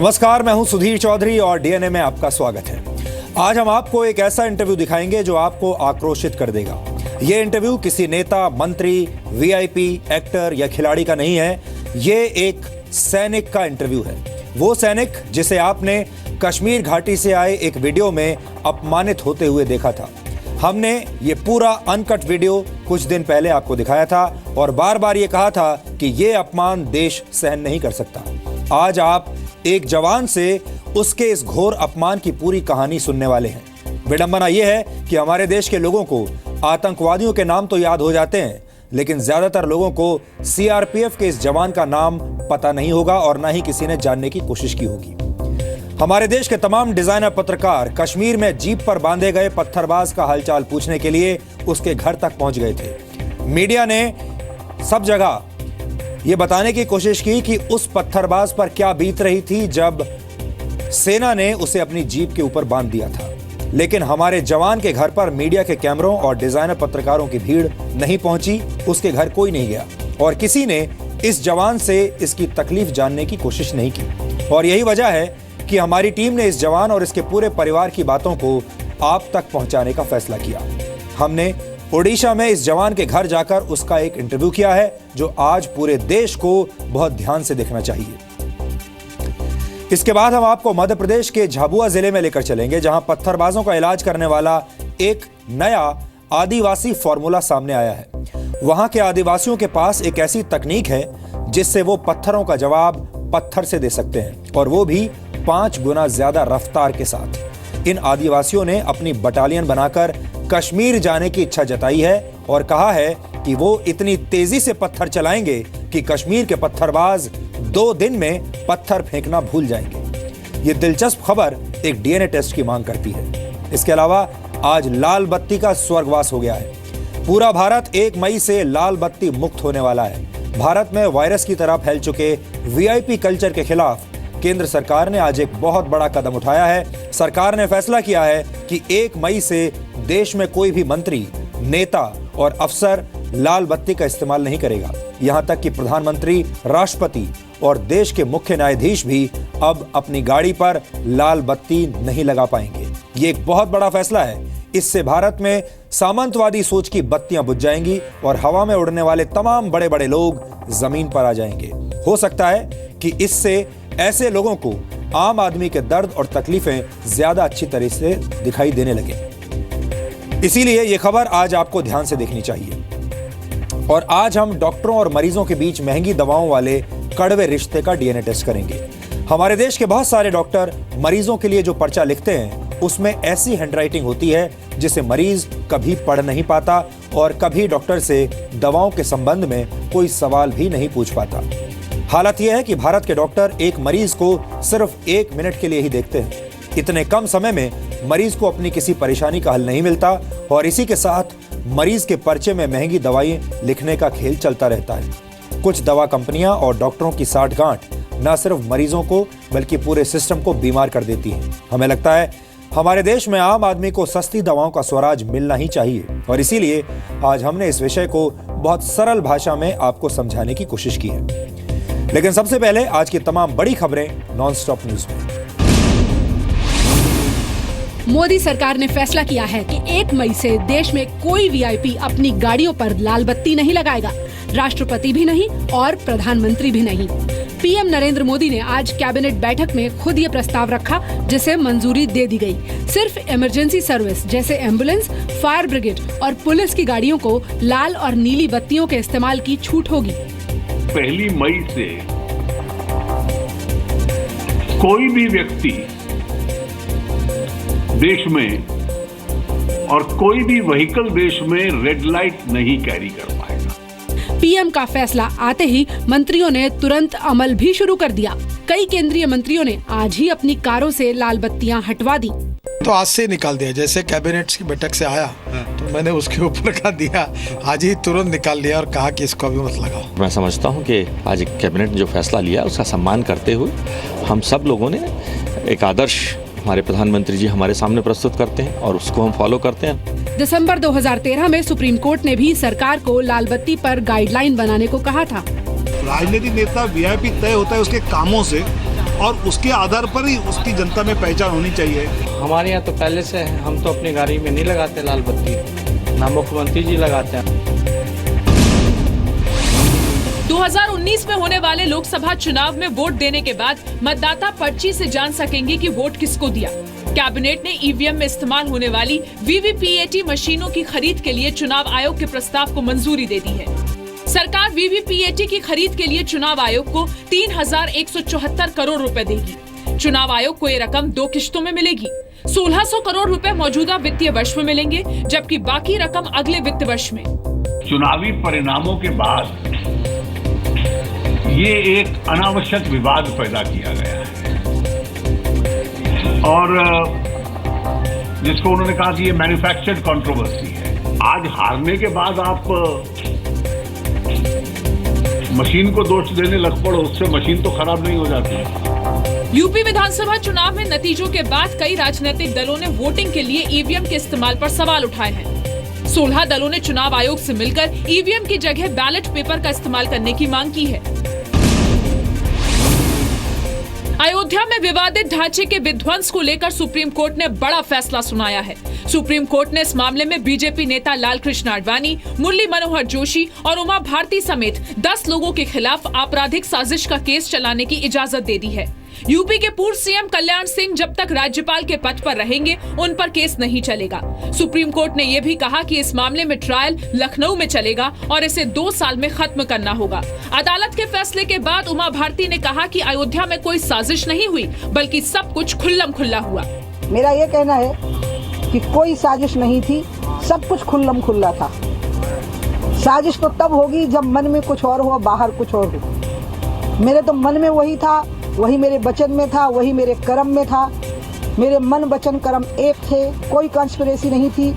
नमस्कार, मैं हूं सुधीर चौधरी और डीएनए में आपका स्वागत है। आज हम आपको एक ऐसा इंटरव्यू दिखाएंगे जो आपको आक्रोशित कर देगा। ये इंटरव्यू किसी नेता, मंत्री, वीआईपी, एक्टर या खिलाड़ी का नहीं है। ये एक सैनिक का इंटरव्यू है। वो सैनिक जिसे आपने कश्मीर घाटी से आए एक वीडियो में अपमानित होते हुए देखा था। हमने ये पूरा अनकट वीडियो कुछ दिन पहले आपको दिखाया था और बार बार ये कहा था कि ये अपमान देश सहन नहीं कर सकता। आज आप एक जवान से उसके इस घोर अपमान की पूरी कहानी सुनने वाले हैं। विडंबना यह है कि हमारे देश के लोगों को आतंकवादियों के नाम तो याद हो जाते हैं, लेकिन ज्यादातर लोगों को सीआरपीएफ के इस जवान का नाम पता नहीं होगा और ना ही किसी ने जानने की कोशिश की होगी। हमारे देश के तमाम डिजाइनर पत्रकार कश्मीर में जीप पर बांधे गए पत्थरबाज का हालचाल पूछने के लिए उसके घर तक पहुंच गए थे। मीडिया ने सब जगह ये बताने की कोशिश की कि उस पत्थरबाज पर क्या बीत रही थी जब सेना ने उसे अपनी जीप के ऊपर बांध दिया था, लेकिन हमारे जवान के घर पर मीडिया के कैमरों और डिजाइनर पत्रकारों की भीड़ नहीं पहुंची। उसके घर कोई नहीं गया और किसी ने इस जवान से इसकी तकलीफ जानने की कोशिश नहीं की। और यही वजह है कि हमारी टीम ने इस जवान और इसके पूरे परिवार की बातों को आप तक पहुंचाने का फैसला किया। हमने ओडिशा में इस जवान के घर जाकर उसका एक इंटरव्यू किया है जो आज पूरे देश को बहुत ध्यान से देखना चाहिए। इसके बाद हम आपको मध्य प्रदेश के झाबुआ जिले में लेकर चलेंगे, जहां पत्थरबाजों का इलाज करने वाला एक नया आदिवासी फॉर्मूला सामने आया है। वहां के आदिवासियों के पास एक ऐसी तकनीक है जिससे वो पत्थरों का जवाब पत्थर से दे सकते हैं, और वो भी 5 गुना ज्यादा रफ्तार के साथ। इन आदिवासियों ने अपनी बटालियन बनाकर कश्मीर जाने की इच्छा जताई है और कहा है कि वो इतनी तेजी से पत्थर चलाएंगे कि कश्मीर के पत्थरबाज 2 दिन में पत्थर फेंकना भूल जाएंगे। ये दिलचस्प खबर एक डीएनए टेस्ट की मांग करती है। इसके अलावा आज लाल बत्ती का स्वर्गवास हो गया है। पूरा भारत 1 मई से लाल बत्ती मुक्त होने वाला है। भारत में वायरस की तरह फैल चुके वीआईपी कल्चर के खिलाफ केंद्र सरकार ने आज एक बहुत बड़ा कदम उठाया है। सरकार ने फैसला किया है कि 1 मई से देश में कोई भी मंत्री, नेता और अफसर लाल बत्ती का इस्तेमाल नहीं करेगा। यहां तक कि प्रधानमंत्री, राष्ट्रपति और देश के मुख्य न्यायाधीश भी अब अपनी गाड़ी पर लाल बत्ती नहीं लगा पाएंगे। ये एक बहुत बड़ा फैसला है। इससे भारत में सामंतवादी सोच की बत्तियां बुझ जाएंगी और हवा में उड़ने वाले तमाम बड़े बड़े लोग जमीन पर आ जाएंगे। हो सकता है कि इससे ऐसे लोगों को आम आदमी के दर्द और तकलीफें ज्यादा अच्छी तरह से दिखाई देने लगे। इसीलिए यह खबर आज आपको ध्यान से देखनी चाहिए। और आज हम डॉक्टरों और मरीजों के बीच महंगी दवाओं वाले कड़वे रिश्ते का डीएनए टेस्ट करेंगे। हमारे देश के बहुत सारे डॉक्टर मरीजों के लिए जो पर्चा लिखते हैं उसमें ऐसी हैंडराइटिंग होती है जिसे मरीज कभी पढ़ नहीं पाता और कभी डॉक्टर से दवाओं के संबंध में कोई सवाल भी नहीं पूछ पाता। हालत यह है कि भारत के डॉक्टर एक मरीज को सिर्फ 1 मिनट के लिए ही देखते हैं। इतने कम समय में मरीज को अपनी किसी परेशानी का हल नहीं मिलता और इसी के साथ मरीज के पर्चे में महंगी दवाएं लिखने का खेल चलता रहता है। कुछ दवा कंपनियां और डॉक्टरों की साठगांठ न सिर्फ मरीजों को बल्कि पूरे सिस्टम को बीमार कर देती है। हमें लगता है हमारे देश में आम आदमी को सस्ती दवाओं का स्वराज मिलना ही चाहिए और इसीलिए आज हमने इस विषय को बहुत सरल भाषा में आपको समझाने की कोशिश की है। लेकिन सबसे पहले आज की तमाम बड़ी खबरें नॉनस्टॉप न्यूज में। मोदी सरकार ने फैसला किया है कि 1 मई से देश में कोई वीआईपी अपनी गाड़ियों पर लाल बत्ती नहीं लगाएगा। राष्ट्रपति भी नहीं और प्रधानमंत्री भी नहीं। पीएम नरेंद्र मोदी ने आज कैबिनेट बैठक में खुद ये प्रस्ताव रखा, जिसे मंजूरी दे दी गई। सिर्फ इमरजेंसी सर्विस जैसे एम्बुलेंस, फायर ब्रिगेड और पुलिस की गाड़ियों को लाल और नीली बत्तियों के इस्तेमाल की छूट होगी। 1 मई से कोई भी व्यक्ति देश में और कोई भी व्हीकल देश में रेड लाइट नहीं कैरी कर पाएगा। पीएम का फैसला आते ही मंत्रियों ने तुरंत अमल भी शुरू कर दिया। कई केंद्रीय मंत्रियों ने आज ही अपनी कारों से लाल बत्तियां हटवा दी। तो आज से निकाल दिया। जैसे कैबिनेट की बैठक से आया तो मैंने उसके ऊपर का दिया, आज ही तुरंत निकाल लिया और कहा कि इसको अभी मत लगाओ। मैं समझता हूं कि आज कैबिनेट ने जो फैसला लिया उसका सम्मान करते हुए हम सब लोगों ने एक आदर्श हमारे प्रधानमंत्री जी हमारे सामने प्रस्तुत करते हैं और उसको हम फॉलो करते हैं। दिसंबर 2013 में सुप्रीम कोर्ट ने भी सरकार को लाल बत्ती पर गाइडलाइन बनाने को कहा था। राजनीतिक नेता वीआईपी तय होता है उसके कामों से, और उसके आधार पर ही उसकी जनता में पहचान होनी चाहिए। हमारे यहाँ तो पहले से है, हम तो अपनी गाड़ी में नहीं लगाते लाल बत्ती, ना मुख्यमंत्री जी लगाते हैं। 2019 में होने वाले लोकसभा चुनाव में वोट देने के बाद मतदाता पर्ची से जान सकेंगे कि वोट किसको दिया। कैबिनेट ने ईवीएम में इस्तेमाल होने वाली वीवीपीएटी मशीनों की खरीद के लिए चुनाव आयोग के प्रस्ताव को मंजूरी दे दी है। सरकार वीवीपीएटी की खरीद के लिए चुनाव आयोग को 3,174 करोड़ रुपए देगी। चुनाव आयोग को ये रकम 2 किश्तों में मिलेगी। 1,600 करोड़ रुपए मौजूदा वित्तीय वर्ष में मिलेंगे, जबकि बाकी रकम अगले वित्त वर्ष में। चुनावी परिणामों के बाद ये एक अनावश्यक विवाद पैदा किया गया है और जिसको उन्होंने कहा कि ये मैन्युफैक्चर्ड कंट्रोवर्सी है। आज हारने के बाद आप मशीन को दोष देने लग पड़ो, उससे मशीन तो खराब नहीं हो जाती। यूपी विधानसभा चुनाव में नतीजों के बाद कई राजनीतिक दलों ने वोटिंग के लिए ईवीएम के इस्तेमाल पर सवाल उठाए हैं। 16 दलों ने चुनाव आयोग से मिलकर ईवीएम की जगह बैलेट पेपर का इस्तेमाल करने की मांग की है। अयोध्या में विवादित ढांचे के विध्वंस को लेकर सुप्रीम कोर्ट ने बड़ा फैसला सुनाया है। सुप्रीम कोर्ट ने इस मामले में बीजेपी नेता लालकृष्ण आडवाणी, मुरली मनोहर जोशी और उमा भारती समेत 10 लोगों के खिलाफ आपराधिक साजिश का केस चलाने की इजाजत दे दी है। यूपी के पूर्व सीएम कल्याण सिंह जब तक राज्यपाल के पद पर रहेंगे, उन पर केस नहीं चलेगा। सुप्रीम कोर्ट ने यह भी कहा कि इस मामले में ट्रायल लखनऊ में चलेगा और इसे 2 साल में खत्म करना होगा। अदालत के फैसले के बाद उमा भारती ने कहा कि अयोध्या में कोई साजिश नहीं हुई, बल्कि सब कुछ खुल्लम खुल्ला हुआ। मेरा ये कहना है कि कोई साजिश नहीं थी, सब कुछ खुल्लम खुल्ला था। साजिश तो तब होगी जब मन में कुछ और हो, बाहर कुछ और हो। मेरे तो मन में वही था, वही मेरे वचन में था, वही मेरे कर्म में था। मेरे मन वचन कर्म एक थे, कोई कंस्पिरेसी नहीं थी।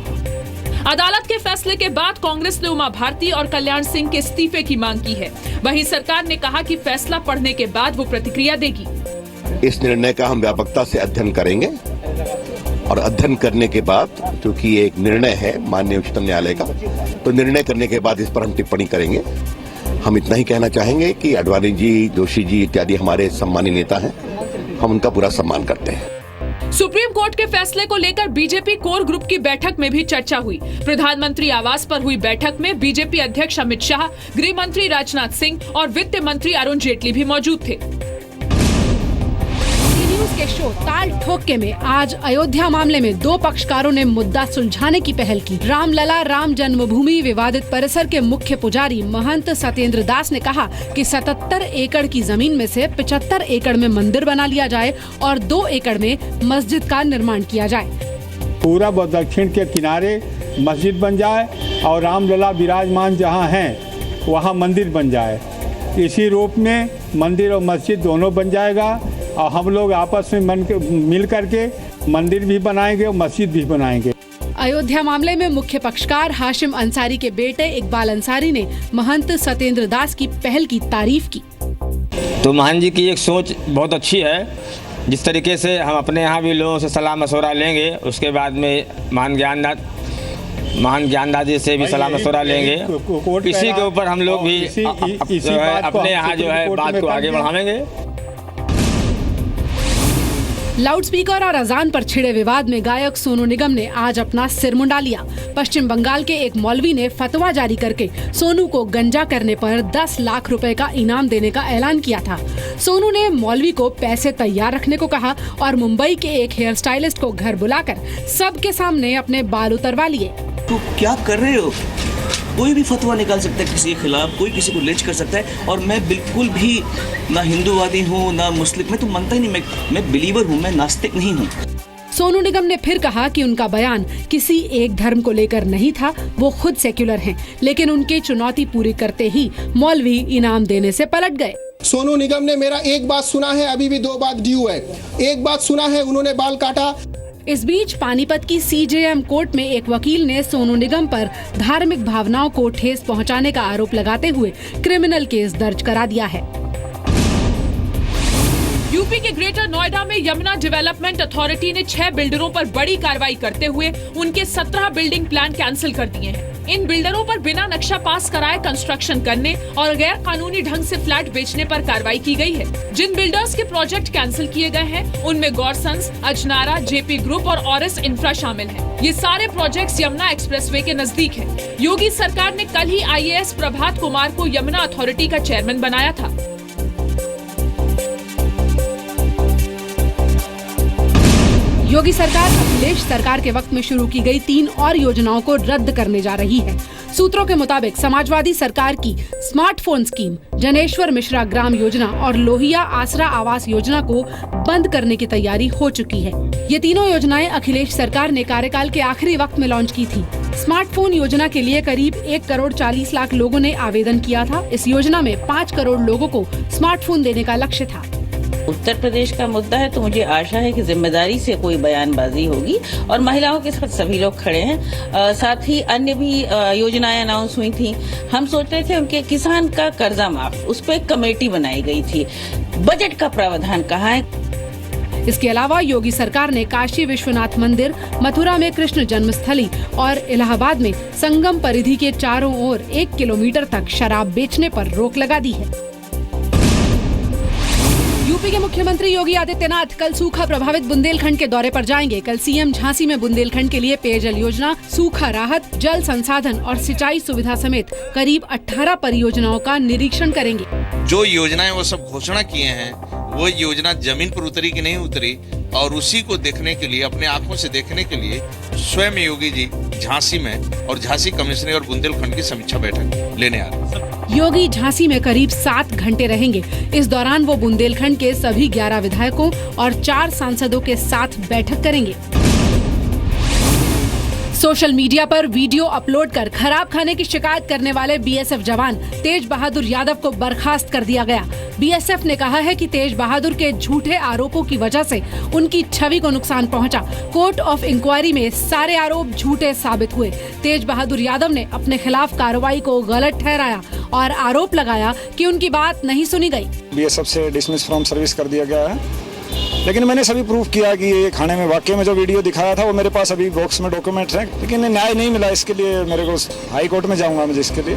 अदालत के फैसले के बाद कांग्रेस ने उमा भारती और कल्याण सिंह के इस्तीफे की मांग की है। वहीं सरकार ने कहा कि फैसला पढ़ने के बाद वो प्रतिक्रिया देगी। इस निर्णय का हम व्यापकता से अध्ययन करेंगे और अध्ययन करने के बाद, क्योंकि ये एक निर्णय है माननीय उच्चतम न्यायालय का, तो निर्णय करने के बाद इस पर हम टिप्पणी करेंगे। हम इतना ही कहना चाहेंगे कि आडवाणी जी, जोशी जी इत्यादि हमारे सम्मानीय नेता हैं, हम उनका पूरा सम्मान करते हैं। सुप्रीम कोर्ट के फैसले को लेकर बीजेपी कोर ग्रुप की बैठक में भी चर्चा हुई। प्रधानमंत्री आवास पर हुई बैठक में बीजेपी अध्यक्ष अमित शाह, गृह मंत्री राजनाथ सिंह और वित्त मंत्री अरुण जेटली भी मौजूद थे। न्यूज के शो ताल ठोके में आज अयोध्या मामले में 2 पक्षकारों ने मुद्दा सुलझाने की पहल की। रामलला राम जन्मभूमि विवादित परिसर के मुख्य पुजारी महंत सत्येंद्र दास ने कहा कि 77 एकड़ की जमीन में से 75 एकड़ में मंदिर बना लिया जाए और 2 एकड़ में मस्जिद का निर्माण किया जाए। पूरा व दक्षिण के किनारे मस्जिद बन जाए और रामलला विराजमान जहाँ हैं वहाँ मंदिर बन जाए। इसी रूप में मंदिर और मस्जिद दोनों बन जाएगा और हम लोग आपस में मिल करके मंदिर भी बनाएंगे और मस्जिद भी बनाएंगे। अयोध्या मामले में मुख्य पक्षकार हाशिम अंसारी के बेटे इकबाल अंसारी ने महंत सत्येंद्र दास की पहल की तारीफ की। तो महंत जी की एक सोच बहुत अच्छी है। जिस तरीके से हम अपने यहाँ भी लोगों से सलाह मशवरा लेंगे, उसके बाद में महान ज्ञानदास जी से भी सलाह मशवरा लेंगे। इसी के ऊपर हम लोग भी अपने यहाँ जो है बात को आगे बढ़ाएंगे। लाउडस्पीकर और अजान पर छिड़े विवाद में गायक सोनू निगम ने आज अपना सिर मुंडा लिया। पश्चिम बंगाल के एक मौलवी ने फतवा जारी करके सोनू को गंजा करने पर 10 लाख रुपए का इनाम देने का ऐलान किया था। सोनू ने मौलवी को पैसे तैयार रखने को कहा और मुंबई के एक हेयर स्टाइलिस्ट को घर बुलाकर सबके सामने अपने बाल उतरवा लिए। तो क्या कर रहे हो? कोई भी फतवा निकाल सकता है किसी के खिलाफ, कोई किसी को लिंच कर सकता है। और मैं बिल्कुल भी ना हिंदूवादी हूँ ना मुस्लिम, मैं तो मानता ही नहीं, मैं बिलीवर हूँ, मैं नास्तिक नहीं हूँ। सोनू निगम ने फिर कहा कि उनका बयान किसी एक धर्म को लेकर नहीं था, वो खुद सेक्युलर हैं, लेकिन उनके चुनौती पूरी करते ही मौलवी इनाम देने से पलट गए। सोनू निगम ने मेरा एक बात सुना है, अभी भी 2 बात ड्यू है। एक बात सुना है, उन्होंने बाल काटा। इस बीच पानीपत की सीजेएम कोर्ट में एक वकील ने सोनू निगम पर धार्मिक भावनाओं को ठेस पहुंचाने का आरोप लगाते हुए क्रिमिनल केस दर्ज करा दिया है। यूपी के ग्रेटर नोएडा में यमुना डेवलपमेंट अथॉरिटी ने 6 बिल्डरों पर बड़ी कार्रवाई करते हुए उनके 17 बिल्डिंग प्लान कैंसिल कर दिए हैं। इन बिल्डरों पर बिना नक्शा पास कराए कंस्ट्रक्शन करने और गैर कानूनी ढंग से फ्लैट बेचने पर कार्रवाई की गई है। जिन बिल्डर्स के प्रोजेक्ट कैंसिल किए गए हैं उनमें गौरसंस, अजनारा, जेपी ग्रुप और ऑरिस इंफ्रा शामिल है। ये सारे प्रोजेक्ट्स यमुना एक्सप्रेसवे के नजदीक है। योगी सरकार ने कल ही IAS प्रभात कुमार को यमुना अथॉरिटी का चेयरमैन बनाया था। योगी सरकार अखिलेश सरकार के वक्त में शुरू की गई 3 और योजनाओं को रद्द करने जा रही है। सूत्रों के मुताबिक समाजवादी सरकार की स्मार्टफोन स्कीम, जनेश्वर मिश्रा ग्राम योजना और लोहिया आसरा आवास योजना को बंद करने की तैयारी हो चुकी है। ये तीनों योजनाएं अखिलेश सरकार ने कार्यकाल के आखिरी वक्त में लॉन्च की थी। स्मार्टफोन योजना के लिए करीब 1 करोड़ 40 लाख लोगों ने आवेदन किया था। इस योजना में 5 करोड़ लोगों को स्मार्टफोन देने का लक्ष्य था। उत्तर प्रदेश का मुद्दा है तो मुझे आशा है कि जिम्मेदारी से कोई बयानबाजी होगी और महिलाओं के साथ सभी लोग खड़े हैं। साथ ही अन्य भी योजनाएं अनाउंस हुई थी। हम सोच रहे थे उनके किसान का कर्जा माफ, उस पर एक कमेटी बनाई गई थी। बजट का प्रावधान कहाँ है? इसके अलावा योगी सरकार ने काशी विश्वनाथ मंदिर, मथुरा में कृष्ण जन्मस्थली और इलाहाबाद में संगम परिधि के चारों ओर 1 किलोमीटर तक शराब बेचने पर रोक लगा दी है। यूपी के मुख्यमंत्री योगी आदित्यनाथ कल सूखा प्रभावित बुंदेलखंड के दौरे पर जाएंगे। कल सीएम झांसी में बुंदेलखंड के लिए पेयजल योजना, सूखा राहत, जल संसाधन और सिंचाई सुविधा समेत करीब 18 परियोजनाओं का निरीक्षण करेंगे। जो योजनाएं वो सब घोषणा किए हैं वो योजना जमीन पर उतरी कि नहीं उतरी, और उसी को देखने के लिए, अपने आंखों से देखने के लिए स्वयं योगी जी झांसी में और झांसी कमिश्नरी और बुंदेलखंड की समीक्षा बैठक लेने आ रहे हैं। योगी झांसी में करीब 7 घंटे रहेंगे। इस दौरान वो बुंदेलखंड के सभी 11 विधायकों और 4 सांसदों के साथ बैठक करेंगे। सोशल मीडिया पर वीडियो अपलोड कर खराब खाने की शिकायत करने वाले BSF जवान तेज बहादुर यादव को बर्खास्त कर दिया गया। BSF ने कहा है कि तेज बहादुर के झूठे आरोपों की वजह से उनकी छवि को नुकसान पहुंचा। कोर्ट ऑफ इंक्वायरी में सारे आरोप झूठे साबित हुए। तेज बहादुर यादव ने अपने खिलाफ कार्रवाई को गलत ठहराया और आरोप लगाया कि उनकी बात नहीं सुनी गई। BSF से डिसमिस फ्रॉम सर्विस कर दिया गया है, लेकिन मैंने सभी प्रूफ किया कि ये खाने में वाकई में जो वीडियो दिखाया था वो मेरे पास अभी बॉक्स में डॉक्यूमेंट है, लेकिन न्याय नहीं मिला। इसके लिए मेरे को हाई कोर्ट में जाऊंगा मैं जिसके लिए।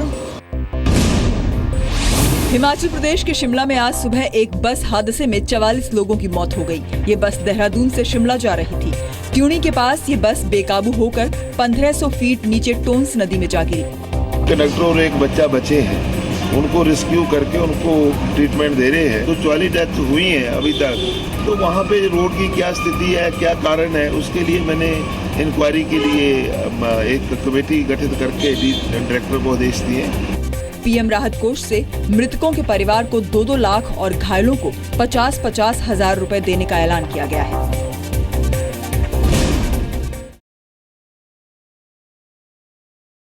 हिमाचल प्रदेश के शिमला में आज सुबह एक बस हादसे में 44 लोगों की मौत हो गई। ये बस देहरादून से शिमला जा रही थी। ट्यूनी के पास ये बस बेकाबू होकर 1500 फीट नीचे टोन्स नदी में जा गिरी। कंडक्टर और एक बच्चा बचे हैं, उनको रेस्क्यू करके उनको ट्रीटमेंट दे रहे हैं। तो 44 डेथ हुई हैं अभी तक। तो वहाँ पे रोड की क्या स्थिति है, क्या कारण है, उसके लिए मैंने इंक्वायरी के लिए एक कमेटी गठित करके डायरेक्टर को आदेश दिए। PM राहत कोष से मृतकों के परिवार को 2-2 लाख और घायलों को 50-50 हजार रुपए देने का ऐलान किया गया है।